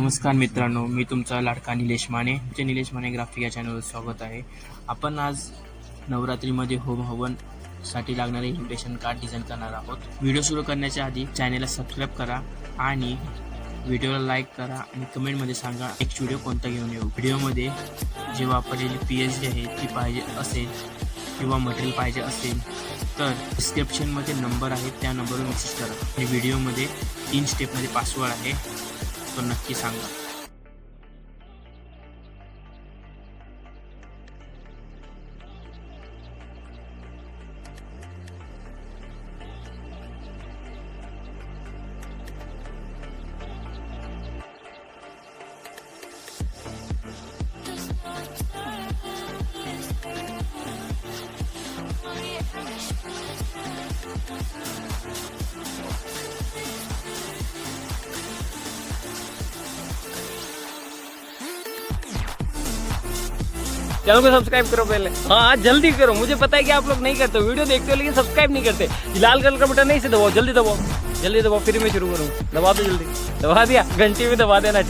नमस्कार मित्रांनो, मी तुमचा लाडका निलेश माने. निलेश माने ग्राफिक या चॅनलवर स्वागत आहे. आपण आज नवरात्रीमध्ये होम हवनसाठी लागणारे इन्व्हिटेशन कार्ड डिझाईन करणार आहोत. व्हिडिओ सुरू करण्याच्या आधी चॅनलला सबस्क्राईब करा आणि व्हिडिओला लाईक करा आणि कमेंटमध्ये सांगा नेक्स्ट व्हिडिओ कोणता घेऊन येऊ. व्हिडिओमध्ये जे वापरलेली PSG आहे ती पाहिजे असेल किंवा मटेरियल पाहिजे असेल तर डिस्क्रिप्शनमध्ये नंबर आहे, त्या नंबरवर मेसेज करा. आणि व्हिडिओमध्ये 3 स्टेपमध्ये पासवर्ड आहे, तो नक्की सांगा. चैनल को सब्सक्राइब करो पहले। हाँ जल्दी करो, मुझे पता है कि आप लोग नहीं करते हो, वीडियो देखते हो लेकिन सब्सक्राइब नहीं करते। लाल कलर का बटन नहीं से दबाओ, जल्दी दबाओ, जल्दी दबाओ, फिर मैं शुरू करूँ। दबा दो जल्दी, दबा दिया, घंटी में दबा देना।